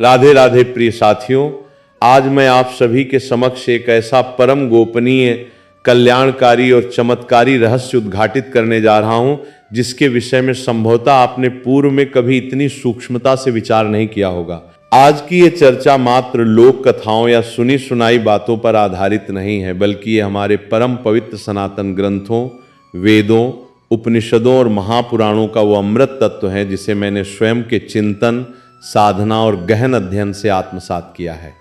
राधे राधे प्रिय साथियों, आज मैं आप सभी के समक्ष एक ऐसा परम गोपनीय, कल्याणकारी और चमत्कारी रहस्य उद्घाटित करने जा रहा हूं जिसके विषय में संभवतः आपने पूर्व में कभी इतनी सूक्ष्मता से विचार नहीं किया होगा। आज की ये चर्चा मात्र लोक कथाओं या सुनी सुनाई बातों पर आधारित नहीं है, बल्कि ये हमारे परम पवित्र सनातन ग्रंथों, वेदों, उपनिषदों और महापुराणों का वो अमृत तत्व है जिसे मैंने स्वयं के चिंतन, साधना और गहन अध्ययन से आत्मसात किया है।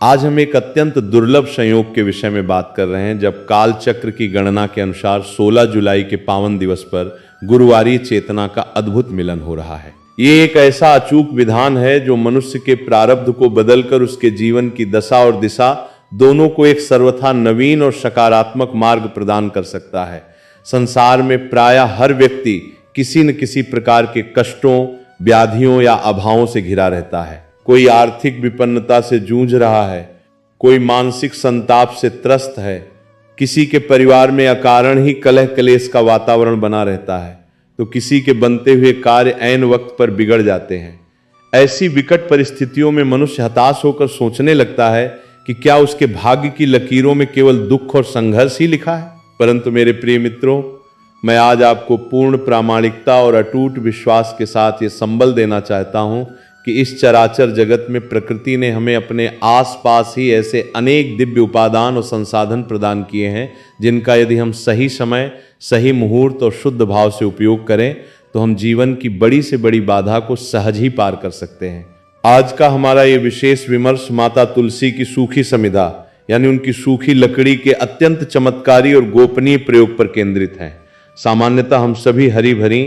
आज हम एक अत्यंत दुर्लभ संयोग के विषय में बात कर रहे हैं, जब काल चक्र की गणना के अनुसार 16 जुलाई के पावन दिवस पर गुरुवारी चेतना का अद्भुत मिलन हो रहा है। ये एक ऐसा अचूक विधान है जो मनुष्य के प्रारब्ध को बदलकर उसके जीवन की दशा और दिशा दोनों को एक सर्वथा नवीन और सकारात्मक मार्ग प्रदान कर सकता है। संसार में प्रायः हर व्यक्ति किसी न किसी प्रकार के कष्टों, व्याधियों या अभावों से घिरा रहता है। कोई आर्थिक विपन्नता से जूझ रहा है, कोई मानसिक संताप से त्रस्त है, किसी के परिवार में अकारण ही कलह कलेश का वातावरण बना रहता है, तो किसी के बनते हुए कार्य ऐन वक्त पर बिगड़ जाते हैं। ऐसी विकट परिस्थितियों में मनुष्य हताश होकर सोचने लगता है कि क्या उसके भाग्य की लकीरों में केवल दुख और संघर्ष ही लिखा है। परंतु मेरे प्रिय मित्रों, मैं आज आपको पूर्ण प्रामाणिकता और अटूट विश्वास के साथ ये संबल देना चाहता हूं कि इस चराचर जगत में प्रकृति ने हमें अपने आसपास ही ऐसे अनेक दिव्य उपादान और संसाधन प्रदान किए हैं जिनका यदि हम सही समय, सही मुहूर्त और शुद्ध भाव से उपयोग करें तो हम जीवन की बड़ी से बड़ी बाधा को सहज ही पार कर सकते हैं। आज का हमारा ये विशेष विमर्श माता तुलसी की सूखी समिधा यानी उनकी सूखी लकड़ी के अत्यंत चमत्कारी और गोपनीय प्रयोग पर केंद्रित है। सामान्यतः हम सभी हरी भरी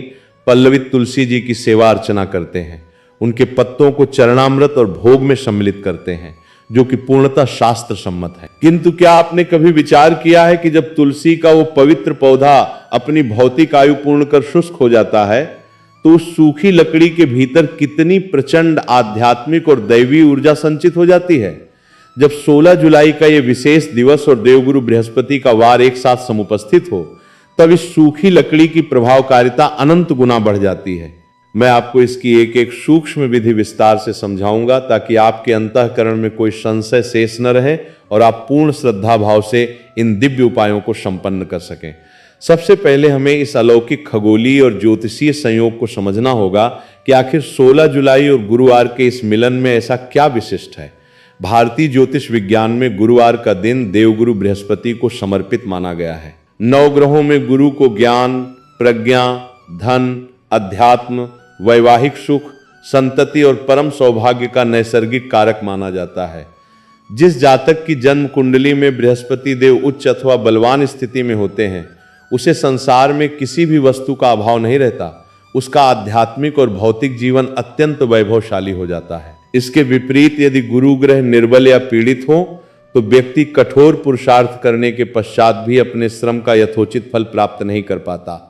पल्लवित तुलसी जी की सेवा अर्चना करते हैं, उनके पत्तों को चरणामृत और भोग में सम्मिलित करते हैं, जो कि पूर्णतः शास्त्र सम्मत है। किंतु क्या आपने कभी विचार किया है कि जब तुलसी का वो पवित्र पौधा अपनी भौतिक आयु पूर्ण कर शुष्क हो जाता है तो उस सूखी लकड़ी के भीतर कितनी प्रचंड आध्यात्मिक और दैवी ऊर्जा संचित हो जाती है। जब 16 जुलाई का ये विशेष दिवस और देवगुरु बृहस्पति का वार एक साथ समुपस्थित हो तब इस सूखी लकड़ी की प्रभावकारिता अनंत गुना बढ़ जाती है। मैं आपको इसकी एक एक सूक्ष्म विधि विस्तार से समझाऊंगा ताकि आपके अंतःकरण में कोई संशय शेष न रहे और आप पूर्ण श्रद्धा भाव से इन दिव्य उपायों को संपन्न कर सकें। सबसे पहले हमें इस अलौकिक खगोलीय और ज्योतिषीय संयोग को समझना होगा कि आखिर 16 जुलाई और गुरुवार के इस मिलन में ऐसा क्या विशिष्ट है। भारतीय ज्योतिष विज्ञान में गुरुवार का दिन देवगुरु बृहस्पति को समर्पित माना गया है। 9 ग्रहों में गुरु को ज्ञान, प्रज्ञा, धन, अध्यात्म, वैवाहिक सुख, संतति और परम सौभाग्य का नैसर्गिक कारक माना जाता है। जिस जातक की जन्म कुंडली में बृहस्पति देव उच्च अथवा बलवान स्थिति में होते हैं उसे संसार में किसी भी वस्तु का अभाव नहीं रहता। उसका आध्यात्मिक और भौतिक जीवन अत्यंत वैभवशाली हो जाता है। इसके विपरीत यदि गुरु ग्रह निर्बल या पीड़ित हो तो व्यक्ति कठोर पुरुषार्थ करने के पश्चात भी अपने श्रम का यथोचित फल प्राप्त नहीं कर पाता।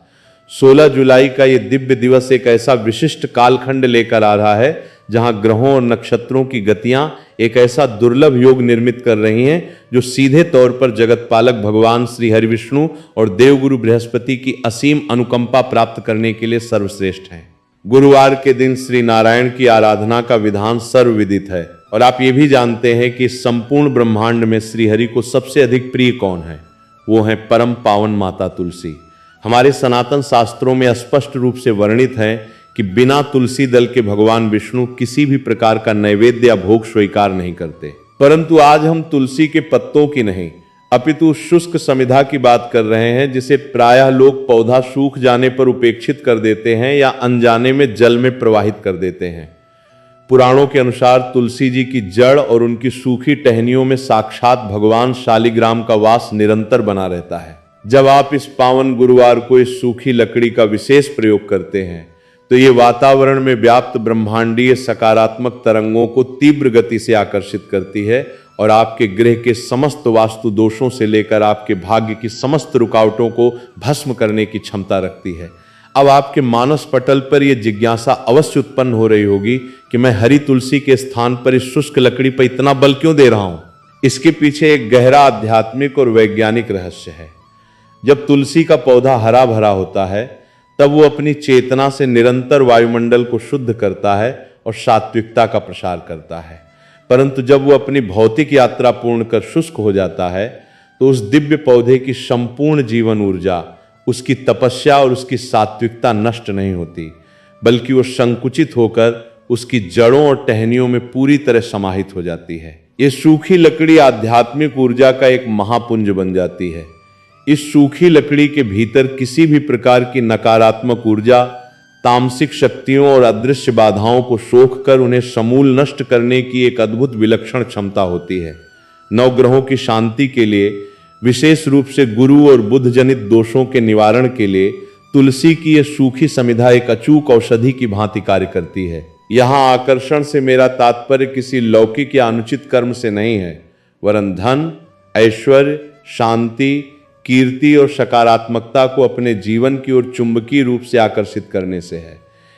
16 जुलाई का ये दिव्य दिवस एक ऐसा विशिष्ट कालखंड लेकर आ रहा है जहां ग्रहों और नक्षत्रों की गतियां एक ऐसा दुर्लभ योग निर्मित कर रही हैं जो सीधे तौर पर जगतपालक भगवान श्री हरिविष्णु और देवगुरु बृहस्पति की असीम अनुकंपा प्राप्त करने के लिए सर्वश्रेष्ठ हैं। गुरुवार के दिन श्री नारायण की आराधना का विधान सर्वविदित है और आप ये भी जानते हैं कि संपूर्ण ब्रह्मांड में श्रीहरि को सबसे अधिक प्रिय कौन है? वो है परम पावन माता तुलसी। हमारे सनातन शास्त्रों में स्पष्ट रूप से वर्णित है कि बिना तुलसी दल के भगवान विष्णु किसी भी प्रकार का नैवेद्य या भोग स्वीकार नहीं करते। परंतु आज हम तुलसी के पत्तों की नहीं अपितु शुष्क समिधा की बात कर रहे हैं, जिसे प्रायः लोग पौधा सूख जाने पर उपेक्षित कर देते हैं या अनजाने में जल में प्रवाहित कर देते हैं। पुराणों के अनुसार तुलसी जी की जड़ और उनकी सूखी टहनियों में साक्षात भगवान शालिग्राम का वास निरंतर बना रहता है। जब आप इस पावन गुरुवार को इस सूखी लकड़ी का विशेष प्रयोग करते हैं तो ये वातावरण में व्याप्त ब्रह्मांडीय सकारात्मक तरंगों को तीव्र गति से आकर्षित करती है और आपके गृह के समस्त वास्तु दोषों से लेकर आपके भाग्य की समस्त रुकावटों को भस्म करने की क्षमता रखती है। अब आपके मानस पटल पर यह जिज्ञासा अवश्य उत्पन्न हो रही होगी कि मैं हरी तुलसी के स्थान पर इस शुष्क लकड़ी पर इतना बल क्यों दे रहा हूं। इसके पीछे एक गहरा आध्यात्मिक और वैज्ञानिक रहस्य है। जब तुलसी का पौधा हरा भरा होता है तब वो अपनी चेतना से निरंतर वायुमंडल को शुद्ध करता है और सात्विकता का प्रसार करता है। परंतु जब वो अपनी भौतिक यात्रा पूर्ण कर शुष्क हो जाता है तो उस दिव्य पौधे की संपूर्ण जीवन ऊर्जा, उसकी तपस्या और उसकी सात्विकता नष्ट नहीं होती, बल्कि वो संकुचित होकर उसकी जड़ों और टहनियों में पूरी तरह समाहित हो जाती है। ये सूखी लकड़ी आध्यात्मिक ऊर्जा का एक महापुंज बन जाती है। इस सूखी लकड़ी के भीतर किसी भी प्रकार की नकारात्मक ऊर्जा, तामसिक शक्तियों और अदृश्य बाधाओं को सोख कर उन्हें समूल नष्ट करने की एक अद्भुत विलक्षण क्षमता होती है। नवग्रहों की शांति के लिए, विशेष रूप से गुरु और बुध जनित दोषों के निवारण के लिए तुलसी की यह सूखी समिधा एक अचूक औषधि की भांति कार्य करती है। यहां आकर्षण से मेरा तात्पर्य किसी लौकिक या अनुचित कर्म से नहीं है, वरन धन, ऐश्वर्य, शांति, कीर्ति और सकारात्मकता को अपने जीवन की ओर चुंबकीय रूप से आकर्षित करने से है।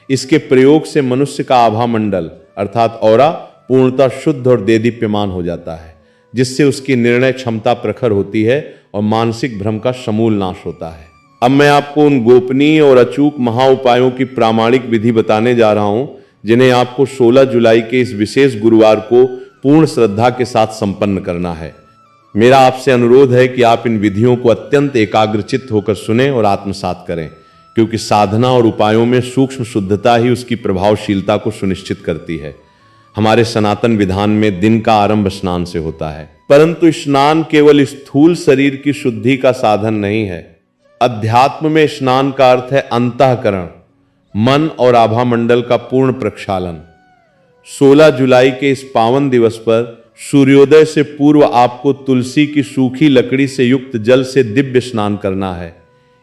इसके प्रयोग से मनुष्य का आभा मंडल अर्थात ऑरा पूर्णतः शुद्ध और देदीप्यमान हो जाता है, जिससे उसकी निर्णय क्षमता प्रखर होती है और मानसिक भ्रम का समूल नाश होता है। अब मैं आपको उन गोपनीय और अचूक महाउपायों की प्रामाणिक विधि बताने जा रहा हूं, जिन्हें आपको 16 जुलाई के इस विशेष गुरुवार को पूर्ण श्रद्धा के साथ संपन्न करना है। मेरा आपसे अनुरोध है कि आप इन विधियों को अत्यंत एकाग्रचित्त होकर सुने और आत्मसात करें, क्योंकि साधना और उपायों में सूक्ष्म शुद्धता ही उसकी प्रभावशीलता को सुनिश्चित करती है। हमारे सनातन विधान में दिन का आरंभ स्नान से होता है, परंतु स्नान केवल स्थूल शरीर की शुद्धि का साधन नहीं है। अध्यात्म में स्नान का अर्थ है अंतःकरण, मन और आभा मंडल का पूर्ण प्रक्षालन। 16 जुलाई के इस पावन दिवस पर सूर्योदय से पूर्व आपको तुलसी की सूखी लकड़ी से युक्त जल से दिव्य स्नान करना है।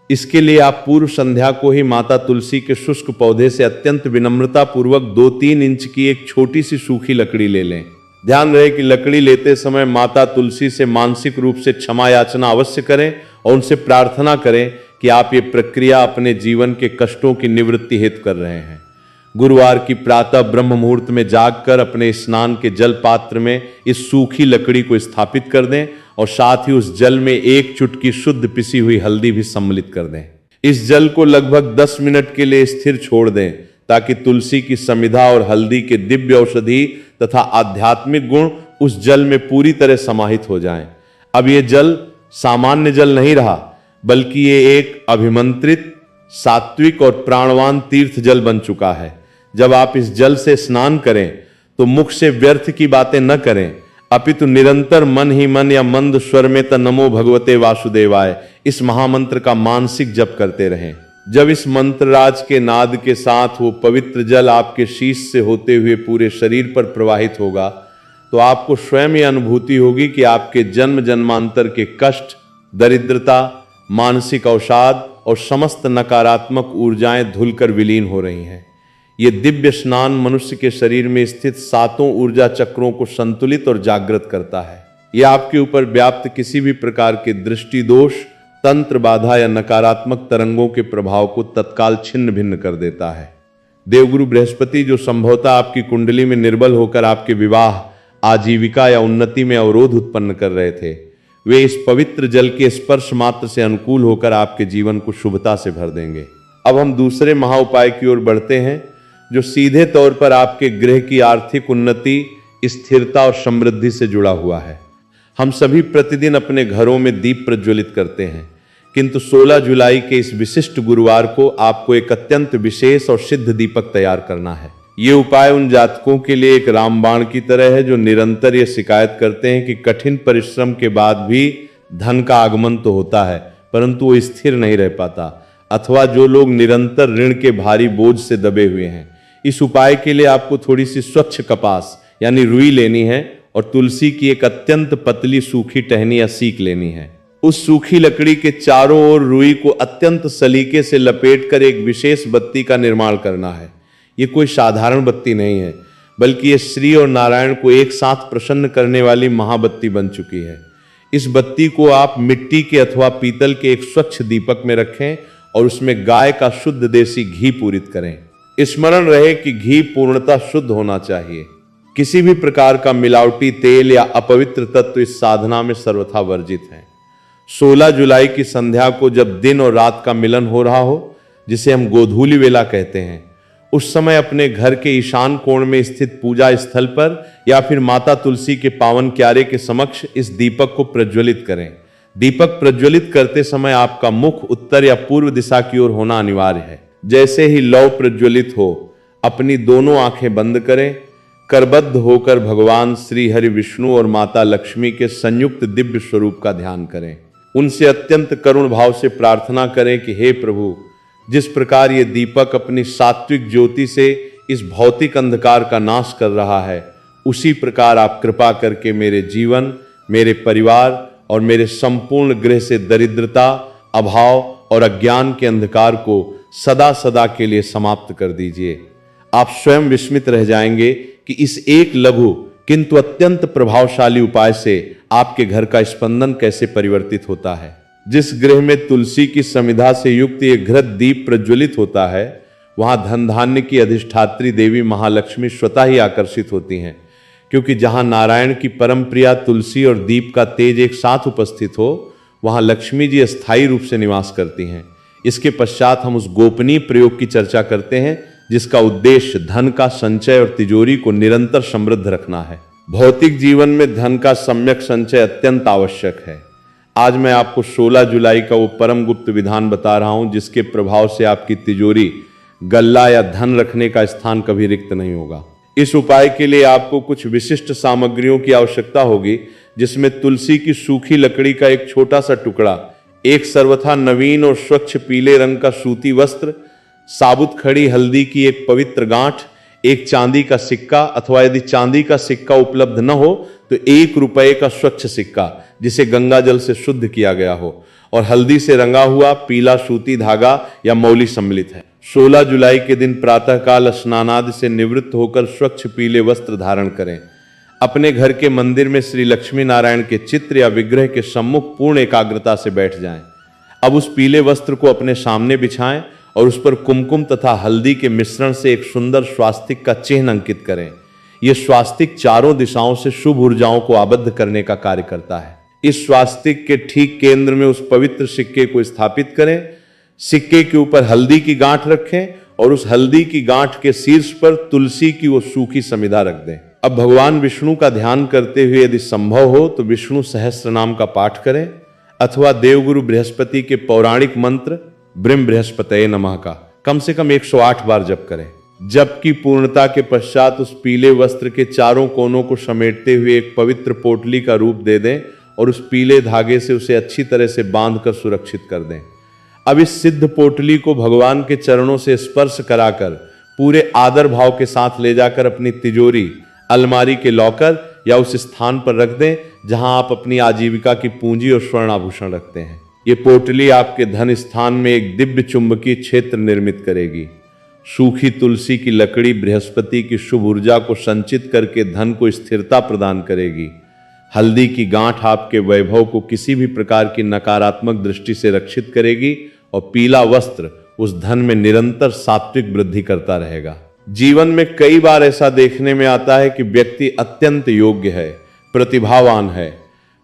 इसके लिए आप पूर्व संध्या को ही माता तुलसी के शुष्क पौधे से अत्यंत विनम्रता पूर्वक 2-3 इंच की एक छोटी सी सूखी लकड़ी ले लें। ध्यान रहे कि लकड़ी लेते समय माता तुलसी से मानसिक रूप से क्षमा याचना अवश्य करें और उनसे प्रार्थना करें कि आप ये प्रक्रिया अपने जीवन के कष्टों की निवृत्ति हेतु कर रहे हैं। गुरुवार की प्रातः ब्रह्म मुहूर्त में जागकर अपने स्नान के जल पात्र में इस सूखी लकड़ी को स्थापित कर दें और साथ ही उस जल में 1 चुटकी शुद्ध पिसी हुई हल्दी भी सम्मिलित कर दें। इस जल को लगभग 10 मिनट के लिए स्थिर छोड़ दें, ताकि तुलसी की समिधा और हल्दी के दिव्य औषधि तथा आध्यात्मिक गुण उस जल में पूरी तरह समाहित हो जाएं। अब ये जल सामान्य जल नहीं रहा, बल्कि ये एक अभिमंत्रित, सात्विक और प्राणवान तीर्थ जल बन चुका है। जब आप इस जल से स्नान करें तो मुख से व्यर्थ की बातें न करें, अपितु निरंतर मन ही मन या मंद स्वर में नमो भगवते वासुदेवाय इस महामंत्र का मानसिक जप करते रहें। जब इस मंत्रराज के नाद के साथ वो पवित्र जल आपके शीश से होते हुए पूरे शरीर पर प्रवाहित होगा, तो आपको स्वयं यह अनुभूति होगी कि आपके जन्म जन्मांतर के कष्ट, दरिद्रता, मानसिक अवसाद और समस्त नकारात्मक ऊर्जाएं धुलकर विलीन हो रही हैं। ये दिव्य स्नान मनुष्य के शरीर में स्थित 7 ऊर्जा चक्रों को संतुलित और जागृत करता है। यह आपके ऊपर व्याप्त किसी भी प्रकार के दृष्टि दोष, तंत्र बाधा या नकारात्मक तरंगों के प्रभाव को तत्काल छिन्न भिन्न कर देता है। देवगुरु बृहस्पति, जो संभवतः आपकी कुंडली में निर्बल होकर आपके विवाह, आजीविका या उन्नति में अवरोध उत्पन्न कर रहे थे, वे इस पवित्र जल के स्पर्श मात्र से अनुकूल होकर आपके जीवन को शुभता से भर देंगे। अब हम दूसरे महाउपाय की ओर बढ़ते हैं, जो सीधे तौर पर आपके गृह की आर्थिक उन्नति, स्थिरता और समृद्धि से जुड़ा हुआ है। हम सभी प्रतिदिन अपने घरों में दीप प्रज्वलित करते हैं, किंतु 16 जुलाई के इस विशिष्ट गुरुवार को आपको एक अत्यंत विशेष और सिद्ध दीपक तैयार करना है। ये उपाय उन जातकों के लिए एक रामबाण की तरह है, जो निरंतर ये शिकायत करते हैं कि कठिन परिश्रम के बाद भी धन का आगमन तो होता है, परंतु वो स्थिर नहीं रह पाता, अथवा जो लोग निरंतर ऋण के भारी बोझ से दबे हुए हैं। इस उपाय के लिए आपको थोड़ी सी स्वच्छ कपास यानी रुई लेनी है और तुलसी की एक अत्यंत पतली सूखी टहनी या सीक लेनी है। उस सूखी लकड़ी के चारों ओर रुई को अत्यंत सलीके से लपेटकर एक विशेष बत्ती का निर्माण करना है। ये कोई साधारण बत्ती नहीं है, बल्कि ये श्री और नारायण को एक साथ प्रसन्न करने वाली महाबत्ती बन चुकी है। इस बत्ती को आप मिट्टी के अथवा पीतल के एक स्वच्छ दीपक में रखें और उसमें गाय का शुद्ध देसी घी पूरित करें। स्मरण रहे कि घी पूर्णतः शुद्ध होना चाहिए। किसी भी प्रकार का मिलावटी तेल या अपवित्र तत्व इस साधना में सर्वथा वर्जित है। 16 जुलाई की संध्या को जब दिन और रात का मिलन हो रहा हो, जिसे हम गोधूली वेला कहते हैं, उस समय अपने घर के ईशान कोण में स्थित पूजा स्थल पर या फिर माता तुलसी के पावन क्यारे के समक्ष इस दीपक को प्रज्वलित करें। दीपक प्रज्वलित करते समय आपका मुख उत्तर या पूर्व दिशा की ओर होना अनिवार्य है। जैसे ही लौ प्रज्वलित हो, अपनी दोनों आंखें बंद करें। करबद्ध होकर भगवान श्री हरि विष्णु और माता लक्ष्मी के संयुक्त दिव्य स्वरूप का ध्यान करें। उनसे अत्यंत करुण भाव से प्रार्थना करें कि हे प्रभु, जिस प्रकार ये दीपक अपनी सात्विक ज्योति से इस भौतिक अंधकार का नाश कर रहा है, उसी प्रकार आप कृपा करके मेरे जीवन, मेरे परिवार और मेरे संपूर्ण गृह से दरिद्रता, अभाव और अज्ञान के अंधकार को सदा सदा के लिए समाप्त कर दीजिए। आप स्वयं विस्मित रह जाएंगे कि इस एक लघु किंतु अत्यंत प्रभावशाली उपाय से आपके घर का स्पंदन कैसे परिवर्तित होता है। जिस गृह में तुलसी की समिधा से युक्त ये घृत दीप प्रज्वलित होता है, वहां धन धान्य की अधिष्ठात्री देवी महालक्ष्मी स्वतः ही आकर्षित होती हैं, क्योंकि जहां नारायण की परम प्रिया तुलसी और दीप का तेज एक साथ उपस्थित हो, वहां लक्ष्मी जी अस्थायी रूप से निवास करती हैं। इसके पश्चात हम उस गोपनीय प्रयोग की चर्चा करते हैं, जिसका उद्देश्य धन का संचय और तिजोरी को निरंतर समृद्ध रखना है। भौतिक जीवन में धन का सम्यक संचय अत्यंत आवश्यक है। आज मैं आपको 16 जुलाई का वो परम गुप्त विधान बता रहा हूं, जिसके प्रभाव से आपकी तिजोरी, गल्ला या धन रखने का स्थान कभी रिक्त नहीं होगा। इस उपाय के लिए आपको कुछ विशिष्ट सामग्रियों की आवश्यकता होगी, जिसमें तुलसी की सूखी लकड़ी का एक छोटा सा टुकड़ा, एक सर्वथा नवीन और स्वच्छ पीले रंग का सूती वस्त्र, साबुत खड़ी हल्दी की एक पवित्र गांठ, एक चांदी का सिक्का अथवा यदि चांदी का सिक्का उपलब्ध न हो तो 1 रुपये का स्वच्छ सिक्का जिसे गंगा जल से शुद्ध किया गया हो, और हल्दी से रंगा हुआ पीला सूती धागा या मौली सम्मिलित है। 16 जुलाई के दिन प्रातःकाल स्नानादि से निवृत्त होकर स्वच्छ पीले वस्त्र धारण करें। अपने घर के मंदिर में श्री लक्ष्मी नारायण के चित्र या विग्रह के सम्मुख पूर्ण एकाग्रता से बैठ जाएं। अब उस पीले वस्त्र को अपने सामने बिछाएं और उस पर कुमकुम तथा हल्दी के मिश्रण से एक सुंदर स्वास्तिक का चिन्ह अंकित करें। यह स्वास्तिक चारों दिशाओं से शुभ ऊर्जाओं को आबद्ध करने का कार्य करता है। इस स्वास्तिक के ठीक केंद्र में उस पवित्र सिक्के को स्थापित करें। सिक्के के ऊपर हल्दी की गांठ रखें और उस हल्दी की गांठ के शीर्ष पर तुलसी की वो सूखी समिधा रख दें। अब भगवान विष्णु का ध्यान करते हुए यदि संभव हो तो विष्णु सहस्त्र नाम का पाठ करें, अथवा देवगुरु बृहस्पति के पौराणिक मंत्र ब्रह्म बृहस्पतये नमः का कम से कम 108 बार जप करें। जप की पूर्णता के पश्चात उस पीले वस्त्र के चारों कोनों को समेटते हुए एक पवित्र पोटली का रूप दे दें और उस पीले धागे से उसे अच्छी तरह से बांधकर सुरक्षित कर दें। अब इस सिद्ध पोटली को भगवान के चरणों से स्पर्श कराकर पूरे आदर भाव के साथ ले जाकर अपनी तिजोरी, अलमारी के लॉकर या उस स्थान पर रख दें जहां आप अपनी आजीविका की पूंजी और स्वर्ण आभूषण रखते हैं। ये पोटली आपके धन स्थान में एक दिव्य चुंबकीय क्षेत्र निर्मित करेगी। सूखी तुलसी की लकड़ी बृहस्पति की शुभ ऊर्जा को संचित करके धन को स्थिरता प्रदान करेगी। हल्दी की गांठ आपके वैभव को किसी भी प्रकार की नकारात्मक दृष्टि से रक्षित करेगी और पीला वस्त्र उस धन में निरंतर सात्विक वृद्धि करता रहेगा। जीवन में कई बार ऐसा देखने में आता है कि व्यक्ति अत्यंत योग्य है, प्रतिभावान है,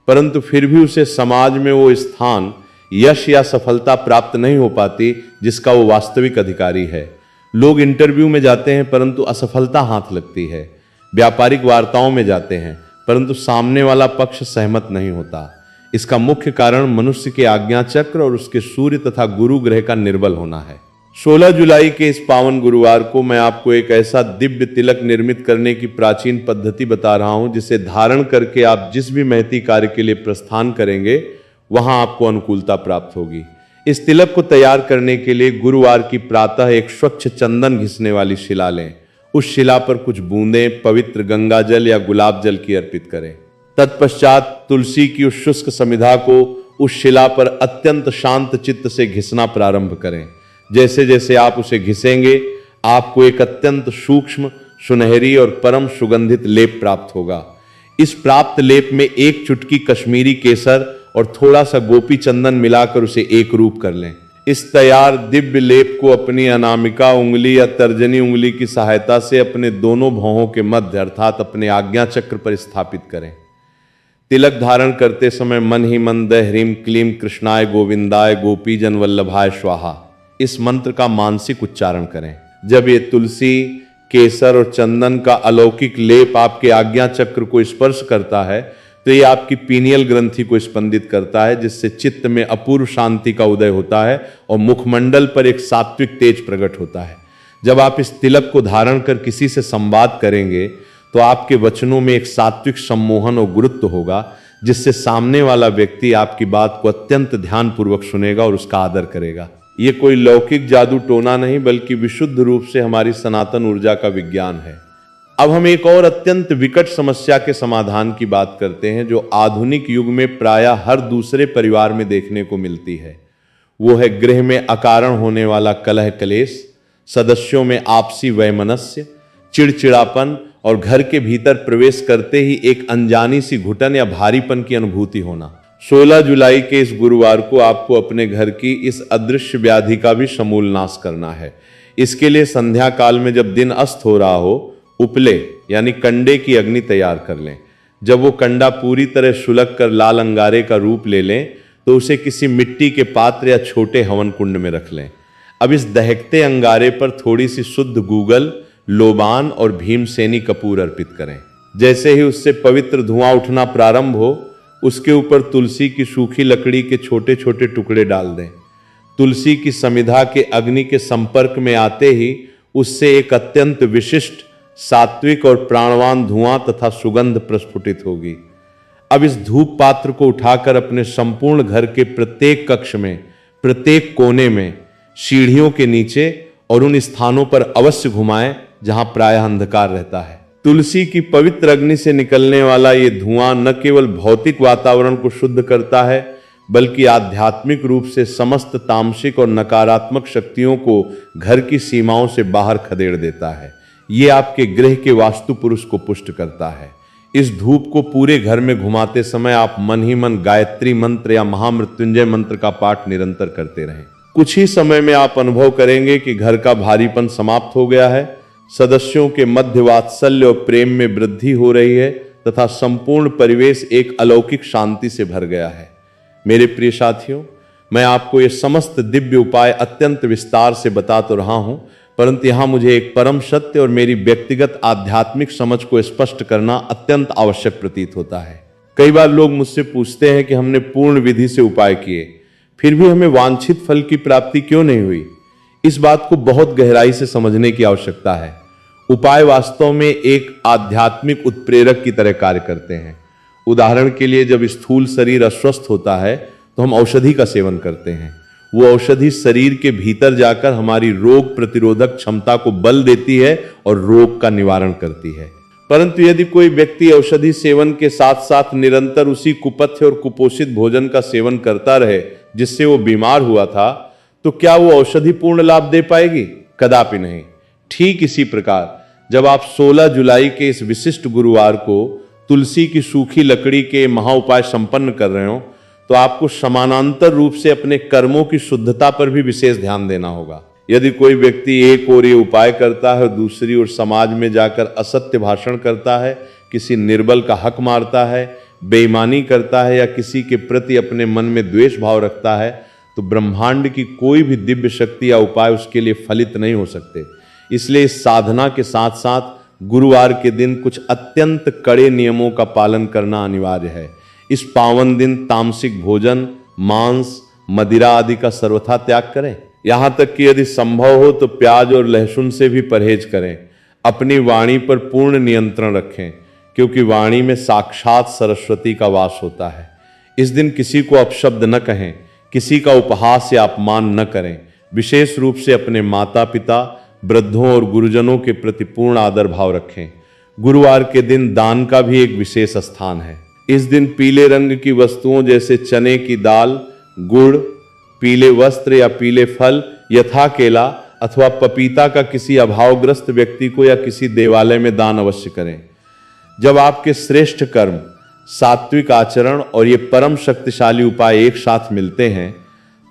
परंतु फिर भी उसे समाज में वो स्थान, यश या सफलता प्राप्त नहीं हो पाती जिसका वो वास्तविक अधिकारी है। लोग इंटरव्यू में जाते हैं परंतु असफलता हाथ लगती है। व्यापारिक वार्ताओं में जाते हैं परंतु सामने वाला पक्ष सहमत नहीं होता। इसका मुख्य कारण मनुष्य के आज्ञा चक्र और उसके सूर्य तथा गुरु ग्रह का निर्बल होना है। 16 जुलाई के इस पावन गुरुवार को मैं आपको एक ऐसा दिव्य तिलक निर्मित करने की प्राचीन पद्धति बता रहा हूं, जिसे धारण करके आप जिस भी महती कार्य के लिए प्रस्थान करेंगे वहां आपको अनुकूलता प्राप्त होगी। इस तिलक को तैयार करने के लिए गुरुवार की प्रातः एक स्वच्छ चंदन घिसने वाली शिला लें। उस शिला पर कुछ बूंदें पवित्र गंगा जल या गुलाब जल की अर्पित करें। तत्पश्चात तुलसी की उस शुष्क समिधा को उस शिला पर अत्यंत शांत चित्त से घिसना प्रारंभ करें। जैसे जैसे आप उसे घिसेंगे आपको एक अत्यंत सूक्ष्म, सुनहरी और परम सुगंधित लेप प्राप्त होगा। इस प्राप्त लेप में एक चुटकी कश्मीरी केसर और थोड़ा सा गोपी चंदन मिलाकर उसे एक रूप कर लें। इस तैयार दिव्य लेप को अपनी अनामिका उंगली या तर्जनी उंगली की सहायता से अपने दोनों भौहों के मध्य अर्थात अपने आज्ञा चक्र पर स्थापित करें। तिलक धारण करते समय मन ही मन द ह्रीम क्लीम कृष्णाय गोविंदाय गोपीजन वल्लभाय स्वाहा इस मंत्र का मानसिक उच्चारण करें। जब ये तुलसी, केसर और चंदन का अलौकिक लेप आपके आज्ञा चक्र को स्पर्श करता है तो ये आपकी पीनियल ग्रंथि को स्पंदित करता है, जिससे चित्त में अपूर्व शांति का उदय होता है और मुखमंडल पर एक सात्विक तेज प्रकट होता है। जब आप इस तिलक को धारण कर किसी से संवाद करेंगे तो आपके वचनों में एक सात्विक सम्मोहन और गुरुत्व होगा, जिससे सामने वाला व्यक्ति आपकी बात को अत्यंत ध्यानपूर्वक सुनेगा और उसका आदर करेगा। ये कोई लौकिक जादू टोना नहीं, बल्कि विशुद्ध रूप से हमारी सनातन ऊर्जा का विज्ञान है। अब हम एक और अत्यंत विकट समस्या के समाधान की बात करते हैं, जो आधुनिक युग में प्रायः हर दूसरे परिवार में देखने को मिलती है। वो है गृह में अकारण होने वाला कलह कलेश, सदस्यों में आपसी वैमनस्य, चिड़चिड़ापन और घर के भीतर प्रवेश करते ही एक अनजानी सी घुटन या भारीपन की अनुभूति होना। 16 जुलाई के इस गुरुवार को आपको अपने घर की इस अदृश्य व्याधि का भी समूल नाश करना है। इसके लिए संध्या काल में जब दिन अस्त हो रहा हो, उपले यानी कंडे की अग्नि तैयार कर लें। जब वो कंडा पूरी तरह सुलग कर लाल अंगारे का रूप ले लें तो उसे किसी मिट्टी के पात्र या छोटे हवन कुंड में रख लें। अब इस दहकते अंगारे पर थोड़ी सी शुद्ध गूगल, लोबान और भीमसेनी कपूर अर्पित करें। जैसे ही उससे पवित्र धुआं उठना प्रारंभ हो, उसके ऊपर तुलसी की सूखी लकड़ी के छोटे छोटे टुकड़े डाल दें। तुलसी की समिधा के अग्नि के संपर्क में आते ही उससे एक अत्यंत विशिष्ट, सात्विक और प्राणवान धुआं तथा सुगंध प्रस्फुटित होगी। अब इस धूप पात्र को उठाकर अपने संपूर्ण घर के प्रत्येक कक्ष में, प्रत्येक कोने में, सीढ़ियों के नीचे और उन स्थानों पर अवश्य घुमाएं जहां प्रायः अंधकार रहता है। तुलसी की पवित्र अग्नि से निकलने वाला ये धुआं न केवल भौतिक वातावरण को शुद्ध करता है, बल्कि आध्यात्मिक रूप से समस्त तामसिक और नकारात्मक शक्तियों को घर की सीमाओं से बाहर खदेड़ देता है। ये आपके गृह के वास्तु पुरुष को पुष्ट करता है। इस धूप को पूरे घर में घुमाते समय आप मन ही मन गायत्री मंत्र या महामृत्युंजय मंत्र का पाठ निरंतर करते रहें। कुछ ही समय में आप अनुभव करेंगे कि घर का भारीपन समाप्त हो गया है, सदस्यों के मध्य वात्सल्य और प्रेम में वृद्धि हो रही है तथा संपूर्ण परिवेश एक अलौकिक शांति से भर गया है। मेरे प्रिय साथियों, मैं आपको ये समस्त दिव्य उपाय अत्यंत विस्तार से बता तो रहा हूं, परंतु यहां मुझे एक परम सत्य और मेरी व्यक्तिगत आध्यात्मिक समझ को स्पष्ट करना अत्यंत आवश्यक प्रतीत होता है। कई बार लोग मुझसे पूछते हैं कि हमने पूर्ण विधि से उपाय किए, फिर भी हमें वांछित फल की प्राप्ति क्यों नहीं हुई। इस बात को बहुत गहराई से समझने की आवश्यकता है। उपाय वास्तव में एक आध्यात्मिक उत्प्रेरक की तरह कार्य करते हैं। उदाहरण के लिए, जब स्थूल शरीर अस्वस्थ होता है तो हम औषधि का सेवन करते हैं। वो औषधि शरीर के भीतर जाकर हमारी रोग प्रतिरोधक क्षमता को बल देती है और रोग का निवारण करती है। परंतु यदि कोई व्यक्ति औषधि सेवन के साथ साथ निरंतर उसी कुपथ्य और कुपोषित भोजन का सेवन करता रहे जिससे वो बीमार हुआ था, तो क्या वो औषधि पूर्ण लाभ दे पाएगी? कदापि नहीं। ठीक इसी प्रकार जब आप 16 जुलाई के इस विशिष्ट गुरुवार को तुलसी की सूखी लकड़ी के महाउपाय संपन्न कर रहे हो, तो आपको समानांतर रूप से अपने कर्मों की शुद्धता पर भी विशेष ध्यान देना होगा। यदि कोई व्यक्ति एक ओर ये उपाय करता है और दूसरी ओर समाज में जाकर असत्य भाषण करता है, किसी निर्बल का हक मारता है, बेईमानी करता है या किसी के प्रति अपने मन में द्वेष भाव रखता है, तो ब्रह्मांड की कोई भी दिव्य शक्ति या उपाय उसके लिए फलित नहीं हो सकते। इसलिए इस साधना के साथ साथ गुरुवार के दिन कुछ अत्यंत कड़े नियमों का पालन करना अनिवार्य है। इस पावन दिन तामसिक भोजन, मांस, मदिरा आदि का सर्वथा त्याग करें। यहां तक कि यदि संभव हो तो प्याज और लहसुन से भी परहेज करें। अपनी वाणी पर पूर्ण नियंत्रण रखें, क्योंकि वाणी में साक्षात सरस्वती का वास होता है। इस दिन किसी को अपशब्द न कहें, किसी का उपहास या अपमान न करें। विशेष रूप से अपने माता पिता, वृद्धों और गुरुजनों के प्रति पूर्ण आदर भाव रखें। गुरुवार के दिन दान का भी एक विशेष स्थान है। इस दिन पीले रंग की वस्तुओं जैसे चने की दाल, गुड़, पीले वस्त्र या पीले फल यथा केला अथवा पपीता का किसी अभावग्रस्त व्यक्ति को या किसी देवालय में दान अवश्य करें। जब आपके श्रेष्ठ कर्म, सात्विक आचरण और ये परम शक्तिशाली उपाय एक साथ मिलते हैं,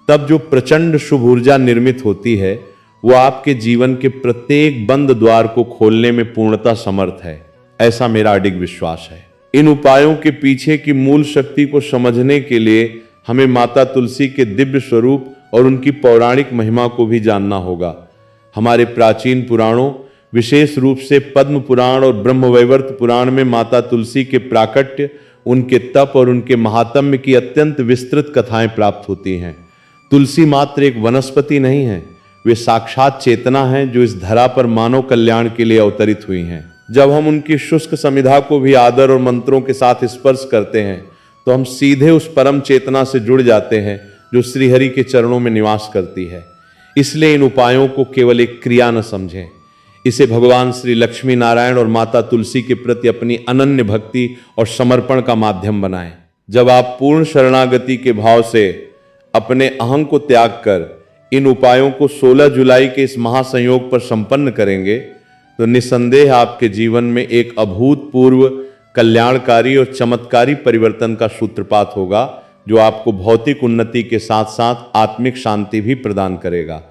तब जो प्रचंड शुभ ऊर्जा निर्मित होती है वो आपके जीवन के प्रत्येक बंद द्वार को खोलने में पूर्णतः समर्थ है। ऐसा मेरा अडिग विश्वास है। इन उपायों के पीछे की मूल शक्ति को समझने के लिए हमें माता तुलसी के दिव्य स्वरूप और उनकी पौराणिक महिमा को भी जानना होगा। हमारे प्राचीन पुराणों, विशेष रूप से पद्म पुराण और ब्रह्मवैवर्त पुराण में माता तुलसी के प्राकट्य, उनके तप और उनके महात्म्य की अत्यंत विस्तृत कथाएं प्राप्त होती हैं। तुलसी मात्र एक वनस्पति नहीं है, वे साक्षात चेतना हैं जो इस धरा पर मानव कल्याण के लिए अवतरित हुई हैं। जब हम उनकी शुष्क समिधा को भी आदर और मंत्रों के साथ स्पर्श करते हैं तो हम सीधे उस परम चेतना से जुड़ जाते हैं जो श्रीहरि के चरणों में निवास करती है। इसलिए इन उपायों को केवल एक क्रिया न समझें, इसे भगवान श्री लक्ष्मी नारायण और माता तुलसी के प्रति अपनी अनन्य भक्ति और समर्पण का माध्यम बनाएं। जब आप पूर्ण शरणागति के भाव से अपने अहं को त्याग कर इन उपायों को 16 जुलाई के इस महासंयोग पर संपन्न करेंगे तो निसंदेह आपके जीवन में एक अभूतपूर्व कल्याणकारी और चमत्कारी परिवर्तन का सूत्रपात होगा, जो आपको भौतिक उन्नति के साथ साथ आत्मिक शांति भी प्रदान करेगा।